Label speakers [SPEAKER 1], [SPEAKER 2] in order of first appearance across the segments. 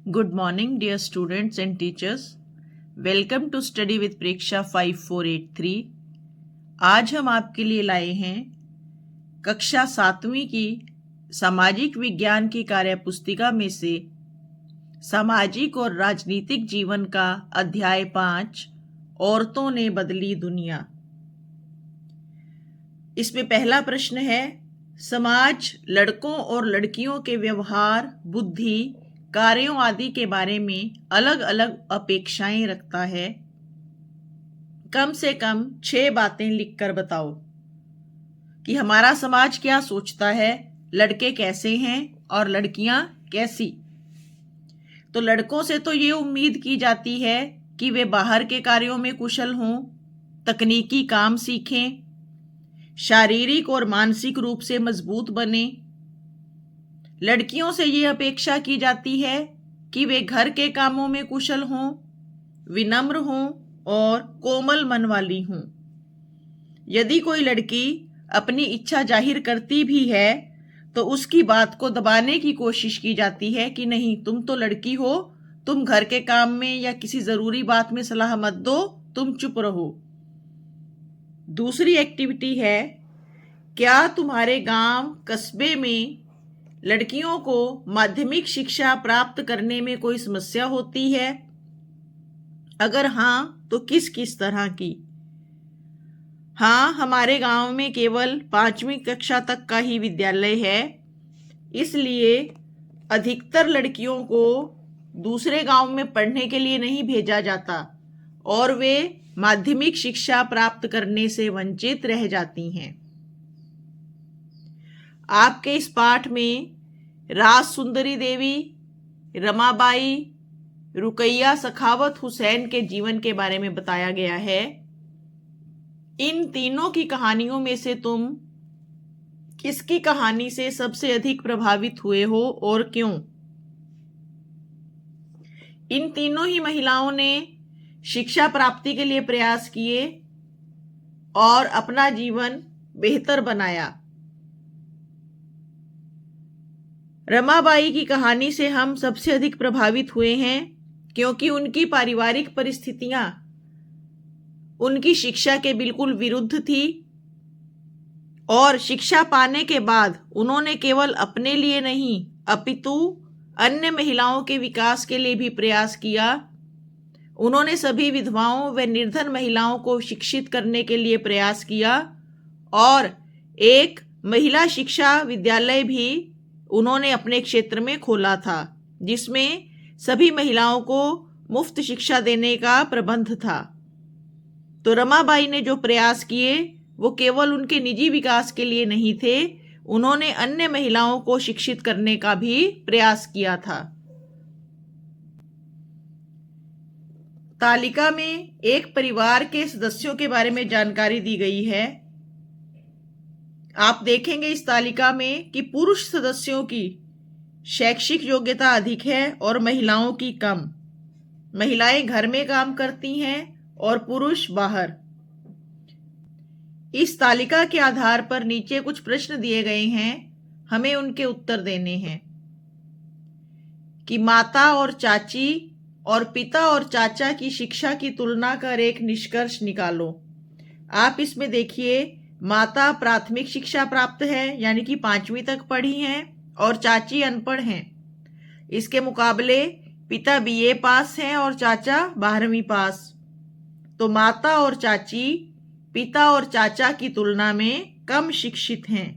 [SPEAKER 1] Good morning, dear students and teachers. Welcome to Study with Preksha 5483. आज हम आपके लिए लाए हैं कक्षा 7वीं की सामाजिक विज्ञान की कार्यपुस्तिका में से सामाजिक और राजनीतिक जीवन का अध्याय 5 औरतों ने बदली दुनिया। इसमें पहला प्रश्न है, समाज लड़कों और लड़कियों के व्यवहार, बुद्धि, कार्यों आदि के बारे में अलग अलग अपेक्षाएं रखता है। कम से कम 6 बातें लिखकर बताओ कि हमारा समाज क्या सोचता है, लड़के कैसे हैं और लड़कियां कैसी। तो लड़कों से तो ये उम्मीद की जाती है कि वे बाहर के कार्यों में कुशल हों, तकनीकी काम सीखें, शारीरिक और मानसिक रूप से मजबूत बने। लड़कियों से ये अपेक्षा की जाती है कि वे घर के कामों में कुशल हों, विनम्र हों और कोमल मन वाली हों। यदि कोई लड़की अपनी इच्छा जाहिर करती भी है तो उसकी बात को दबाने की कोशिश की जाती है कि नहीं, तुम तो लड़की हो, तुम घर के काम में या किसी जरूरी बात में सलाह मत दो, तुम चुप रहो। दूसरी एक्टिविटी है, क्या तुम्हारे गांव कस्बे में लड़कियों को माध्यमिक शिक्षा प्राप्त करने में कोई समस्या होती है? अगर हाँ, तो किस किस तरह की? हाँ, हमारे गांव में केवल 5वीं कक्षा तक का ही विद्यालय है, इसलिए अधिकतर लड़कियों को दूसरे गांव में पढ़ने के लिए नहीं भेजा जाता और वे माध्यमिक शिक्षा प्राप्त करने से वंचित रह जाती हैं। आपके इस पाठ में राज सुंदरी देवी, रमाबाई, रुकैया सखावत हुसैन के जीवन के बारे में बताया गया है। इन तीनों की कहानियों में से तुम किसकी कहानी से सबसे अधिक प्रभावित हुए हो और क्यों? इन तीनों ही महिलाओं ने शिक्षा प्राप्ति के लिए प्रयास किए और अपना जीवन बेहतर बनाया। रमाबाई की कहानी से हम सबसे अधिक प्रभावित हुए हैं क्योंकि उनकी पारिवारिक परिस्थितियां उनकी शिक्षा के बिल्कुल विरुद्ध थी और शिक्षा पाने के बाद उन्होंने केवल अपने लिए नहीं अपितु अन्य महिलाओं के विकास के लिए भी प्रयास किया। उन्होंने सभी विधवाओं व निर्धन महिलाओं को शिक्षित करने के लिए प्रयास किया और एक महिला शिक्षा विद्यालय भी उन्होंने अपने क्षेत्र में खोला था, जिसमें सभी महिलाओं को मुफ्त शिक्षा देने का प्रबंध था। तो रमाबाई ने जो प्रयास किए वो केवल उनके निजी विकास के लिए नहीं थे, उन्होंने अन्य महिलाओं को शिक्षित करने का भी प्रयास किया था। तालिका में एक परिवार के सदस्यों के बारे में जानकारी दी गई है। आप देखेंगे इस तालिका में कि पुरुष सदस्यों की शैक्षिक योग्यता अधिक है और महिलाओं की कम। महिलाएं घर में काम करती हैं और पुरुष बाहर। इस तालिका के आधार पर नीचे कुछ प्रश्न दिए गए हैं, हमें उनके उत्तर देने हैं कि माता और चाची और पिता और चाचा की शिक्षा की तुलना कर एक निष्कर्ष निकालो। आप इसमें देखिए, माता प्राथमिक शिक्षा प्राप्त है यानी कि 5वीं तक पढ़ी हैं और चाची अनपढ़ हैं। इसके मुकाबले पिता बीए पास हैं और चाचा 12वीं पास। तो माता और चाची पिता और चाचा की तुलना में कम शिक्षित हैं।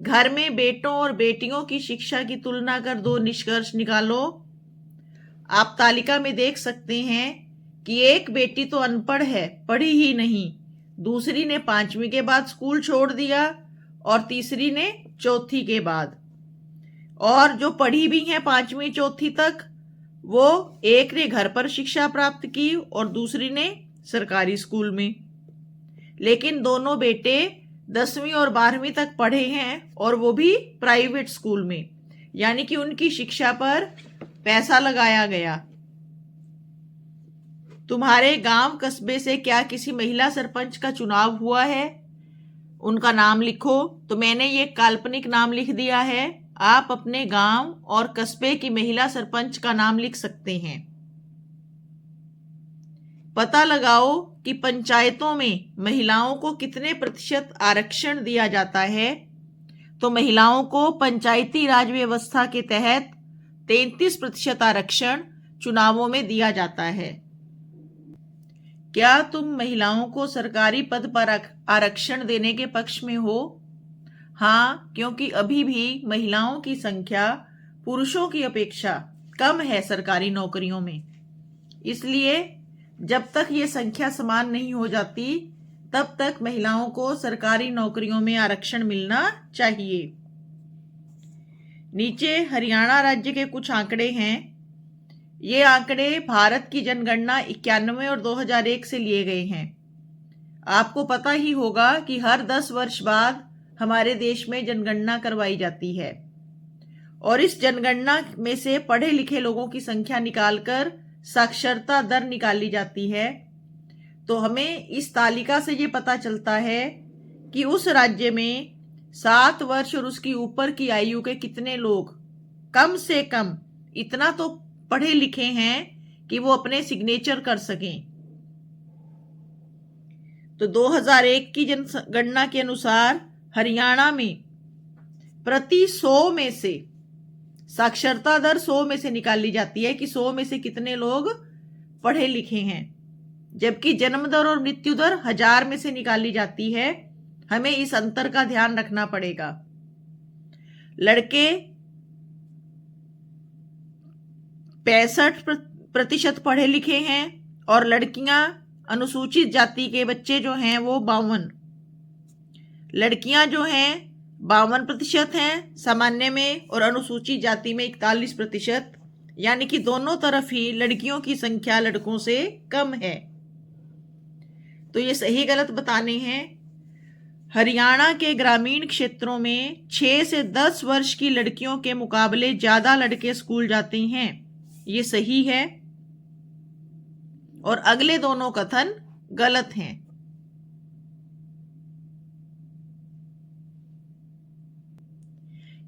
[SPEAKER 1] घर में बेटों और बेटियों की शिक्षा की तुलना कर 2 निष्कर्ष निकालो। आप तालिका में देख सकते हैं कि एक बेटी तो अनपढ़ है, पढ़ी ही नहीं, दूसरी ने 5वीं के बाद स्कूल छोड़ दिया और तीसरी ने 4थी के बाद। और जो पढ़ी भी हैं 5वीं 4थी तक, वो एक ने घर पर शिक्षा प्राप्त की और दूसरी ने सरकारी स्कूल में। लेकिन दोनों बेटे 10वीं और 12वीं तक पढ़े हैं और वो भी प्राइवेट स्कूल में, यानी कि उनकी शिक्षा पर पैसा लगाया गया। तुम्हारे गांव कस्बे से क्या किसी महिला सरपंच का चुनाव हुआ है? उनका नाम लिखो। तो मैंने ये काल्पनिक नाम लिख दिया है, आप अपने गांव और कस्बे की महिला सरपंच का नाम लिख सकते हैं। पता लगाओ कि पंचायतों में महिलाओं को कितने प्रतिशत आरक्षण दिया जाता है। तो महिलाओं को पंचायती राज व्यवस्था के तहत 33% आरक्षण चुनावों में दिया जाता है। क्या तुम महिलाओं को सरकारी पद पर आरक्षण देने के पक्ष में हो? हाँ, क्योंकि अभी भी महिलाओं की संख्या पुरुषों की अपेक्षा कम है सरकारी नौकरियों में। इसलिए जब तक ये संख्या समान नहीं हो जाती, तब तक महिलाओं को सरकारी नौकरियों में आरक्षण मिलना चाहिए। नीचे हरियाणा राज्य के कुछ आंकड़े हैं। ये आंकड़े भारत की जनगणना 91 और 2001 से लिए गए हैं। आपको पता ही होगा कि हर 10 वर्ष बाद हमारे देश में जनगणना करवाई जाती है और इस जनगणना में से पढ़े लिखे लोगों की संख्या निकालकर साक्षरता दर निकाली जाती है। तो हमें इस तालिका से ये पता चलता है कि उस राज्य में 7 वर्ष और उसकी ऊपर की आयु के कितने लोग कम से कम इतना तो पढ़े लिखे हैं कि वो अपने सिग्नेचर कर सकें। तो 2001 की जनगणना के अनुसार हरियाणा में प्रति 100 में से साक्षरता दर 100 में से निकाली जाती है कि 100 में से कितने लोग पढ़े लिखे हैं, जबकि जन्म दर और मृत्यु दर 1000 में से निकाली जाती है। हमें इस अंतर का ध्यान रखना पड़ेगा। लड़के 65% पढ़े लिखे हैं और लड़कियां अनुसूचित जाति के बच्चे जो हैं वो 52। लड़कियां जो हैं 52% हैं सामान्य में और अनुसूचित जाति में 41%, यानी कि दोनों तरफ ही लड़कियों की संख्या लड़कों से कम है। तो ये सही गलत बताने हैं। हरियाणा के ग्रामीण क्षेत्रों में 6 से 10 वर्ष की लड़कियों के मुकाबले ज्यादा लड़के स्कूल जाते हैं। ये सही है और अगले दोनों कथन गलत हैं।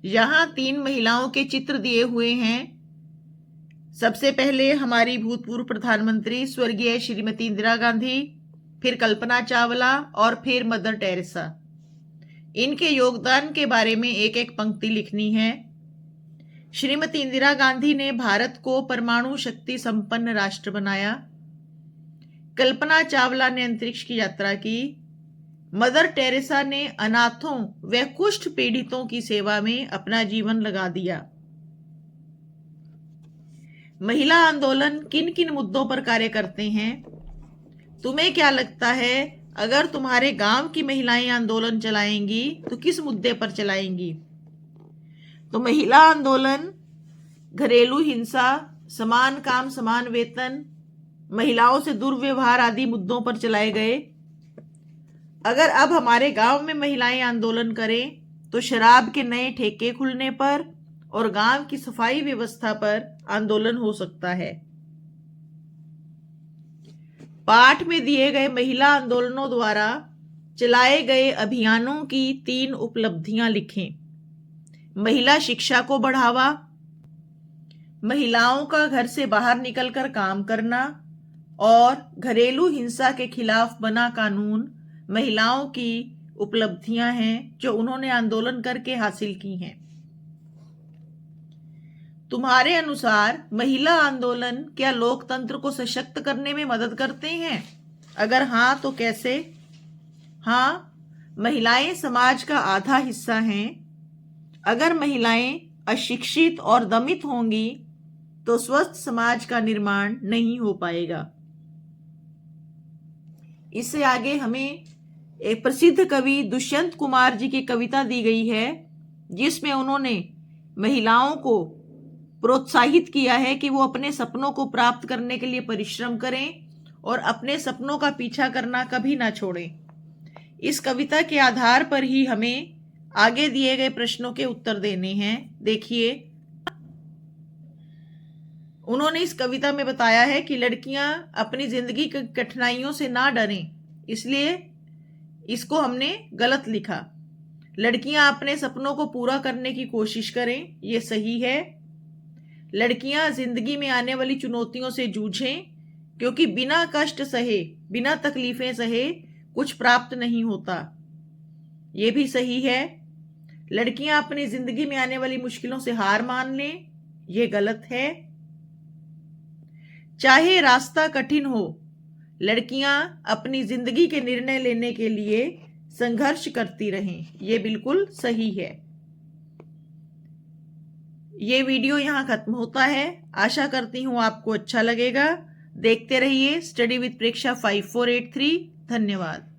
[SPEAKER 1] यहां 3 महिलाओं के चित्र दिए हुए हैं। सबसे पहले हमारी भूतपूर्व प्रधानमंत्री स्वर्गीय श्रीमती इंदिरा गांधी, फिर कल्पना चावला और फिर मदर टेरेसा। इनके योगदान के बारे में एक एक पंक्ति लिखनी है। श्रीमती इंदिरा गांधी ने भारत को परमाणु शक्ति संपन्न राष्ट्र बनाया। कल्पना चावला ने अंतरिक्ष की यात्रा की। मदर टेरेसा ने अनाथों व कुष्ठ पीड़ितों की सेवा में अपना जीवन लगा दिया। महिला आंदोलन किन किन मुद्दों पर कार्य करते हैं? तुम्हें क्या लगता है, अगर तुम्हारे गांव की महिलाएं आंदोलन चलाएंगी तो किस मुद्दे पर चलाएंगी? तो महिला आंदोलन घरेलू हिंसा, समान काम समान वेतन, महिलाओं से दुर्व्यवहार आदि मुद्दों पर चलाए गए। अगर अब हमारे गांव में महिलाएं आंदोलन करें तो शराब के नए ठेके खुलने पर और गांव की सफाई व्यवस्था पर आंदोलन हो सकता है। पाठ में दिए गए महिला आंदोलनों द्वारा चलाए गए अभियानों की 3 उपलब्धियां लिखें। महिला शिक्षा को बढ़ावा, महिलाओं का घर से बाहर निकलकर काम करना और घरेलू हिंसा के खिलाफ बना कानून महिलाओं की उपलब्धियां हैं जो उन्होंने आंदोलन करके हासिल की हैं। तुम्हारे अनुसार महिला आंदोलन क्या लोकतंत्र को सशक्त करने में मदद करते हैं? अगर हाँ तो कैसे? हाँ, महिलाएं समाज का आधा हिस्सा हैं। अगर महिलाएं अशिक्षित और दमित होंगी तो स्वस्थ समाज का निर्माण नहीं हो पाएगा। इससे आगे हमें एक प्रसिद्ध कवि दुष्यंत कुमार जी की कविता दी गई है, जिसमें उन्होंने महिलाओं को प्रोत्साहित किया है कि वो अपने सपनों को प्राप्त करने के लिए परिश्रम करें और अपने सपनों का पीछा करना कभी ना छोड़ें। इस कविता के आधार पर ही हमें आगे दिए गए प्रश्नों के उत्तर देने हैं। देखिए, उन्होंने इस कविता में बताया है कि लड़कियां अपनी जिंदगी की कठिनाइयों से ना डरें, इसलिए इसको हमने गलत लिखा। लड़कियां अपने सपनों को पूरा करने की कोशिश करें, ये सही है। लड़कियां जिंदगी में आने वाली चुनौतियों से जूझें, क्योंकि बिना कष्ट सहे, बिना तकलीफें सहे कुछ प्राप्त नहीं होता, ये भी सही है। लड़कियां अपनी जिंदगी में आने वाली मुश्किलों से हार मान लें, ये गलत है। चाहे रास्ता कठिन हो, लड़कियां अपनी जिंदगी के निर्णय लेने के लिए संघर्ष करती रहें, ये बिल्कुल सही है। ये वीडियो यहाँ खत्म होता है। आशा करती हूँ आपको अच्छा लगेगा। देखते रहिए स्टडी विद प्रेक्षा 5483। धन्यवाद।